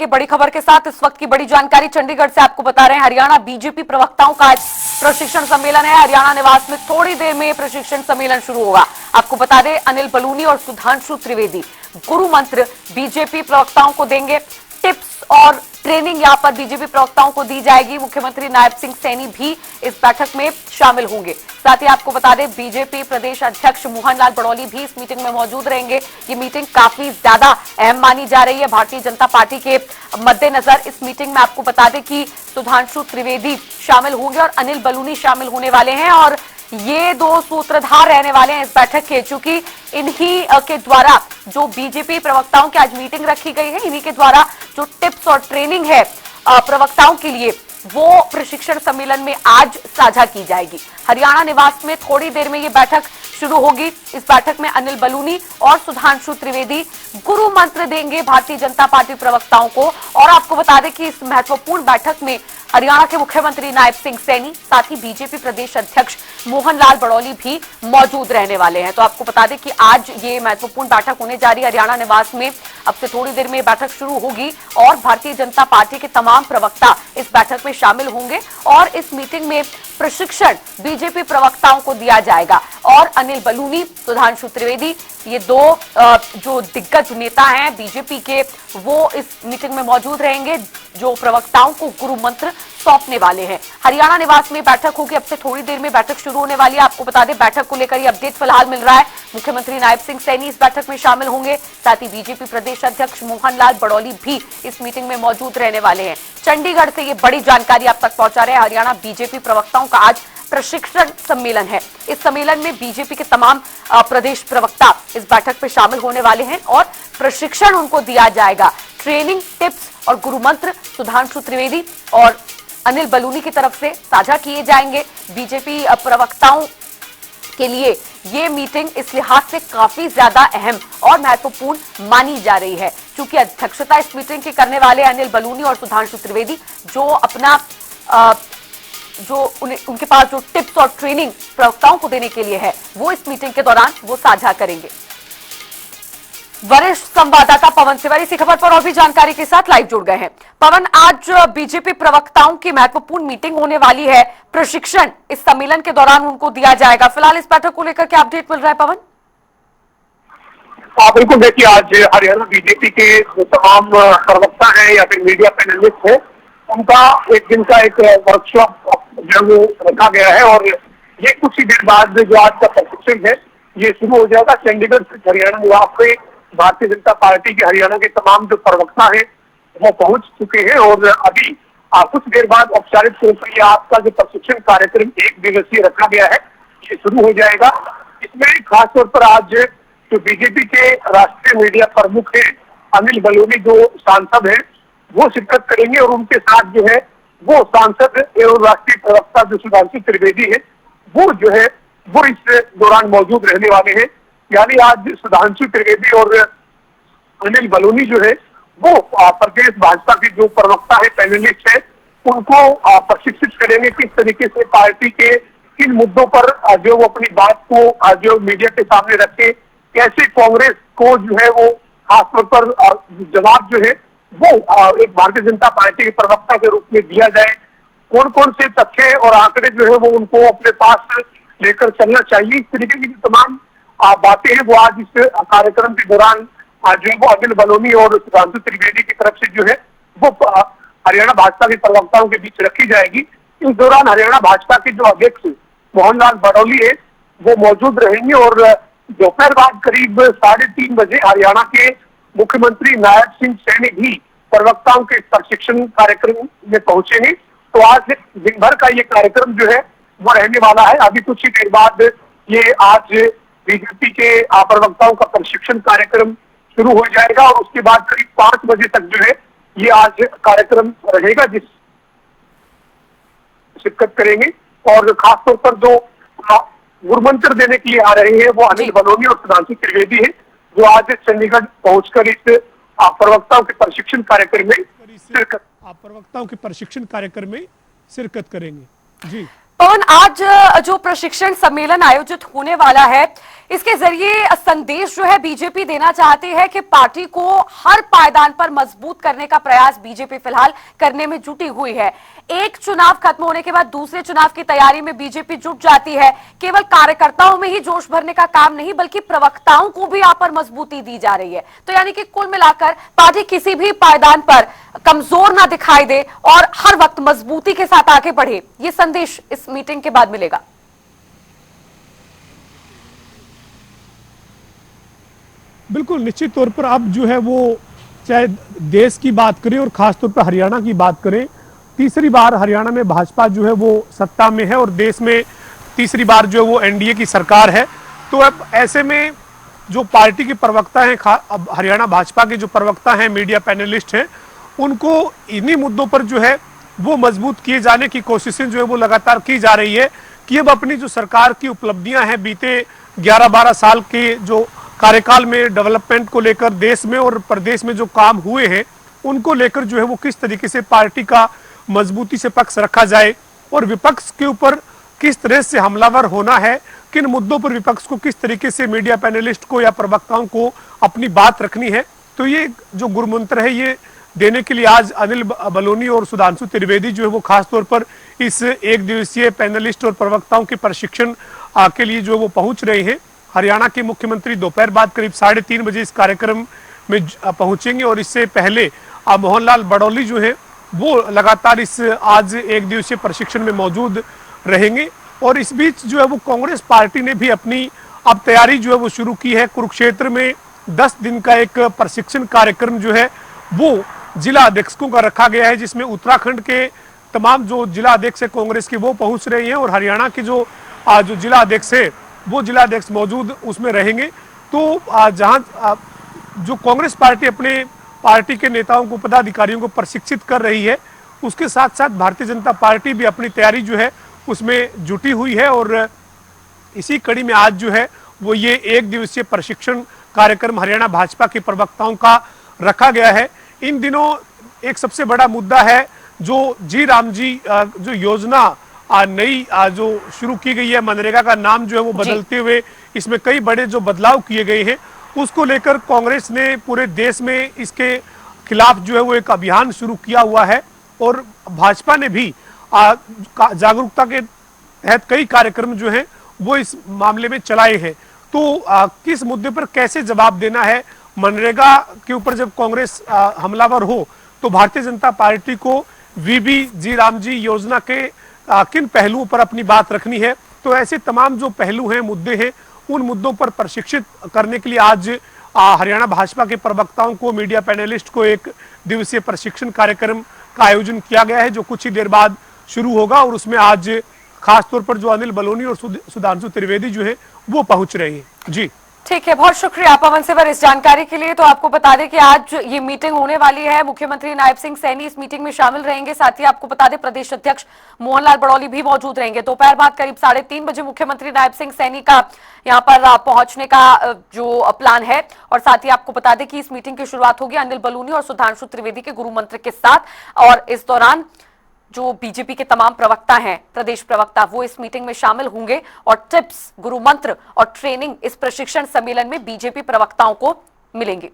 की बड़ी खबर के साथ इस वक्त की बड़ी जानकारी चंडीगढ़ से आपको बता रहे हैं। हरियाणा बीजेपी प्रवक्ताओं का आज प्रशिक्षण सम्मेलन है। हरियाणा निवास में थोड़ी देर में प्रशिक्षण सम्मेलन शुरू होगा। आपको बता दें, अनिल बलूनी और सुधांशु त्रिवेदी गुरु मंत्र बीजेपी प्रवक्ताओं को देंगे। टिप्स और ट्रेनिंग यहां पर बीजेपी प्रवक्ताओं को दी जाएगी। मुख्यमंत्री नायब सिंह सैनी भी इस बैठक में शामिल होंगे। साथ ही आपको बता दें, बीजेपी प्रदेश अध्यक्ष मोहन लाल बड़ौली भी इस मीटिंग में मौजूद रहेंगे। ये मीटिंग काफी ज्यादा अहम मानी जा रही है भारतीय जनता पार्टी के मद्देनजर। इस मीटिंग में आपको बता दें कि सुधांशु त्रिवेदी शामिल होंगे और अनिल बलूनी शामिल होने वाले हैं और ये दो सूत्रधार रहने वाले हैं इस बैठक के, चूंकि इन्हीं के द्वारा जो बीजेपी प्रवक्ताओं की आज मीटिंग रखी गई है, इन्हीं के द्वारा जो टिप्स और ट्रेनिंग है प्रवक्ताओं के लिए, वो प्रशिक्षण सम्मेलन में आज साझा की जाएगी। हरियाणा निवास में थोड़ी देर में ये बैठक शुरू होगी। इस बैठक में अनिल बलूनी और सुधांशु त्रिवेदी गुरु मंत्र देंगे भारतीय जनता पार्टी प्रवक्ताओं को। और आपको बता दें कि इस महत्वपूर्ण बैठक में हरियाणा के मुख्यमंत्री नायब सिंह सैनी, साथ ही बीजेपी प्रदेश अध्यक्ष मोहन लाल बड़ौली भी मौजूद रहने वाले हैं। तो आपको बता दें कि आज ये महत्वपूर्ण बैठक होने जा रही है हरियाणा निवास में। अब से थोड़ी देर में बैठक शुरू होगी और भारतीय जनता पार्टी के तमाम प्रवक्ता इस बैठक में शामिल होंगे और इस मीटिंग में प्रशिक्षण बीजेपी प्रवक्ताओं को दिया जाएगा। और अनिल बलूनी, सुधांशु त्रिवेदी, ये दो जो दिग्गज नेता हैं बीजेपी के, वो इस मीटिंग में मौजूद रहेंगे, जो प्रवक्ताओं को गुरु मंत्र सौंपने वाले हैं। हरियाणा निवास में बैठक होगी। अब से थोड़ी देर में बैठक शुरू होने वाली है। आपको बता दें, बैठक को लेकर ये अपडेट फिलहाल मिल रहा है। मुख्यमंत्री नायब सिंह सैनी इस बैठक में शामिल होंगे। साथ ही बीजेपी प्रदेश अध्यक्ष मोहन लाल बड़ौली भी इस मीटिंग में मौजूद रहने वाले हैं। चंडीगढ़ से ये बड़ी जानकारी आप तक पहुंचा रहे हैं। हरियाणा बीजेपी प्रवक्ताओं का आज प्रशिक्षण सम्मेलन है। इस सम्मेलन में बीजेपी के तमाम प्रदेश प्रवक्ता इस बैठक में शामिल होने वाले हैं और प्रशिक्षण उनको दिया जाएगा। ट्रेनिंग, टिप्स और गुरु मंत्र सुधांशु त्रिवेदी और अनिल बलूनी की तरफ से साझा किए जाएंगे। बीजेपी प्रवक्ताओं के लिए ये मीटिंग इस लिहाज से काफी ज्यादा अहम और महत्वपूर्ण मानी जा रही है, क्योंकि अध्यक्षता इस मीटिंग की करने वाले अनिल बलूनी और सुधांशु त्रिवेदी, जो अपना उनके पास जो टिप्स और ट्रेनिंग प्रवक्ताओं को देने के लिए है, वो इस मीटिंग के दौरान वो साझा करेंगे। वरिष्ठ संवाददाता पवन सिवर इसी खबर पर और भी जानकारी के साथ लाइव जुड़ गए हैं। पवन, आज बीजेपी प्रवक्ताओं की महत्वपूर्ण मीटिंग होने वाली है। प्रशिक्षण इस सम्मेलन के दौरान उनको दिया जाएगा। फिलहाल इस बैठक को लेकर क्या अपडेट मिल रहा है पवन? बिल्कुल, देखिए, आज हरियाणा बीजेपी के जो तमाम प्रवक्ता हैं या फिर मीडिया पैनलिस्ट है, उनका एक दिन का एक वर्कशॉप जो वो रखा गया है और ये कुछ ही देर बाद जो आज का प्रशिक्षण है ये शुरू हो जाएगा। चंडीगढ़ से हरियाणा निवास में भारतीय जनता पार्टी के हरियाणा के तमाम जो प्रवक्ता हैं वो पहुंच चुके हैं और अभी कुछ देर बाद औपचारिक तौर पर ये आज का जो प्रशिक्षण कार्यक्रम 1 दिवसीय रखा गया है ये शुरू हो जाएगा। इसमें खासतौर पर आज जो बीजेपी के राष्ट्रीय मीडिया प्रमुख है अनिल बलूनी, जो सांसद है, वो शिरकत करेंगे और उनके साथ जो है वो सांसद एवं राष्ट्रीय प्रवक्ता जो सुधांशु त्रिवेदी है, वो जो है वो इस दौरान मौजूद रहने वाले हैं। यानी आज सुधांशु त्रिवेदी और अनिल बलूनी जो है वो प्रदेश भाजपा के जो प्रवक्ता है, पैनलिस्ट है, उनको प्रशिक्षित करेंगे किस तरीके से पार्टी के किन मुद्दों पर जो वो अपनी बात को जो मीडिया के सामने रखे, कैसे कांग्रेस को जो है वो खासतौर पर जवाब जो है वो एक भारतीय जनता पार्टी के प्रवक्ता के रूप में दिया जाए, कौन कौन से तथ्य और आंकड़े जो है वो उनको अपने पास लेकर चलना चाहिए। इस तरीके की तमाम बातें हैं वो आज इस कार्यक्रम के दौरान जो है वो अनिल बलूनी और सुधांशु त्रिवेदी की तरफ से जो है वो हरियाणा भाजपा के प्रवक्ताओं के बीच रखी जाएगी। इस दौरान हरियाणा भाजपा के जो अध्यक्ष मोहन लाल बड़ौली है वो मौजूद रहेंगे और दोपहर बाद करीब 3:30 बजे हरियाणा के मुख्यमंत्री नायब सिंह सैनी भी प्रवक्ताओं के प्रशिक्षण कार्यक्रम में पहुंचेंगे। तो आज दिन भर का ये कार्यक्रम जो है वो रहने वाला है। अभी कुछ ही देर बाद ये आज बीजेपी के प्रवक्ताओं का प्रशिक्षण कार्यक्रम शुरू हो जाएगा और उसके बाद करीब 5 बजे तक जो है ये आज कार्यक्रम रहेगा, जिस शिरकत करेंगे। और खासतौर पर जो गुरुमंत्र देने के लिए आ रहे हैं वो अनिल बलूनी और सुधांशु त्रिवेदी है, जो आज चंडीगढ़ पहुंचकर इस प्रवक्ताओं के प्रशिक्षण कार्यक्रम में शिरकत करेंगे। जी पवन, आज जो प्रशिक्षण सम्मेलन आयोजित होने वाला है, इसके जरिए संदेश जो है बीजेपी देना चाहती है कि पार्टी को हर पायदान पर मजबूत करने का प्रयास बीजेपी फिलहाल करने में जुटी हुई है। एक चुनाव खत्म होने के बाद दूसरे चुनाव की तैयारी में बीजेपी जुट जाती है। केवल कार्यकर्ताओं में ही जोश भरने का काम नहीं, बल्कि प्रवक्ताओं को भी यहाँ पर मजबूती दी जा रही है। तो यानी कि कुल मिलाकर पार्टी किसी भी पायदान पर कमजोर ना दिखाई दे और हर वक्त मजबूती के साथ आगे बढ़े, ये संदेश इस मीटिंग के बाद मिलेगा। बिल्कुल, निश्चित तौर पर अब जो है वो चाहे देश की बात करें और खासतौर पर हरियाणा की बात करें, तीसरी बार हरियाणा में भाजपा जो है वो सत्ता में है और देश में तीसरी बार जो है वो एनडीए की सरकार है। तो अब ऐसे में जो पार्टी के प्रवक्ता हैं, अब हरियाणा भाजपा के जो प्रवक्ता हैं, मीडिया पैनलिस्ट हैं, उनको इन्हीं मुद्दों पर जो है वो मजबूत किए जाने की कोशिशें जो है वो लगातार की जा रही है कि अब अपनी जो सरकार की उपलब्धियां हैं बीते 11-12 साल के जो कार्यकाल में डेवलपमेंट को लेकर देश में और प्रदेश में जो काम हुए हैं उनको लेकर जो है वो किस तरीके से पार्टी का मजबूती से पक्ष रखा जाए और विपक्ष के ऊपर किस तरह से हमलावर होना है, किन मुद्दों पर विपक्ष को किस तरीके से मीडिया पैनलिस्ट को या प्रवक्ताओं को अपनी बात रखनी है। तो ये जो गुरुमंत्र है ये देने के लिए आज अनिल बलूनी और सुधांशु त्रिवेदी जो है वो खासतौर पर इस एक दिवसीय पैनलिस्ट और प्रवक्ताओं के प्रशिक्षण के लिए जो है वो पहुंच रहे हैं। हरियाणा के मुख्यमंत्री दोपहर बाद करीब 3:30 बजे इस कार्यक्रम में पहुंचेंगे और इससे पहले मोहनलाल बड़ौली जो है वो लगातार इस आज एक दिवसीय प्रशिक्षण में मौजूद रहेंगे। और इस बीच जो है वो कांग्रेस पार्टी ने भी अपनी अब तैयारी जो है वो शुरू की है। कुरुक्षेत्र में 10 दिन का एक प्रशिक्षण कार्यक्रम जो है वो जिला अध्यक्षों का रखा गया है, जिसमें उत्तराखंड के तमाम जो जिला अध्यक्ष है कांग्रेस के वो पहुंच रहे हैं और हरियाणा के जो जिला अध्यक्ष है वो जिला अध्यक्ष मौजूद उसमें रहेंगे। तो जहां जो कांग्रेस पार्टी अपने पार्टी के नेताओं को, पदाधिकारियों को प्रशिक्षित कर रही है, उसके साथ साथ भारतीय जनता पार्टी भी अपनी तैयारी जो है उसमें जुटी हुई है। और इसी कड़ी में आज जो है वो ये एक दिवसीय प्रशिक्षण कार्यक्रम हरियाणा भाजपा के प्रवक्ताओं का रखा गया है। इन दिनों एक सबसे बड़ा मुद्दा है जो जी राम जी जो योजना नई जो शुरू की गई है, मनरेगा का नाम जो है वो बदलते हुए इसमें कई बड़े जो बदलाव किए गए हैं, उसको लेकर कांग्रेस ने पूरे देश में इसके खिलाफ जो है वो एक अभियान शुरू किया हुआ है। और भाजपा ने भी जागरूकता के तहत कई कार्यक्रम जो हैं वो इस मामले में चलाए हैं। तो किस मुद्दे पर कैसे जवाब देना है, मनरेगा के ऊपर जब कांग्रेस हमलावर हो तो भारतीय जनता पार्टी को वीबी जी राम जी योजना के किन पहलुओं पर अपनी बात रखनी है। तो ऐसे तमाम जो पहलू हैं, मुद्दे हैं, उन मुद्दों पर प्रशिक्षित करने के लिए आज हरियाणा भाजपा के प्रवक्ताओं को, मीडिया पैनलिस्ट को एक दिवसीय प्रशिक्षण कार्यक्रम का आयोजन किया गया है जो कुछ ही देर बाद शुरू होगा। और उसमें आज खासतौर पर जो अनिल बलूनी और सुधांशु त्रिवेदी जो है वो पहुंच रहे हैं। जी ठीक है, बहुत शुक्रिया पवन सिवर इस जानकारी के लिए। तो आपको बता दें कि आज ये मीटिंग होने वाली है, मुख्यमंत्री नायब सिंह सैनी इस मीटिंग में शामिल रहेंगे। साथ ही आपको बता दें प्रदेश अध्यक्ष मोहनलाल बड़ौली भी मौजूद रहेंगे। दोपहर बाद करीब 3:30 बजे मुख्यमंत्री नायब सिंह सैनी का यहाँ पर पहुंचने का जो प्लान है। और साथ ही आपको बता दें कि इस मीटिंग की शुरुआत होगी अनिल बलूनी और सुधांशु त्रिवेदी के गुरु मंत्र के साथ। और इस दौरान जो बीजेपी के तमाम प्रवक्ता हैं, प्रदेश प्रवक्ता, वो इस मीटिंग में शामिल होंगे और टिप्स, गुरु मंत्र और ट्रेनिंग इस प्रशिक्षण सम्मेलन में बीजेपी प्रवक्ताओं को मिलेंगे।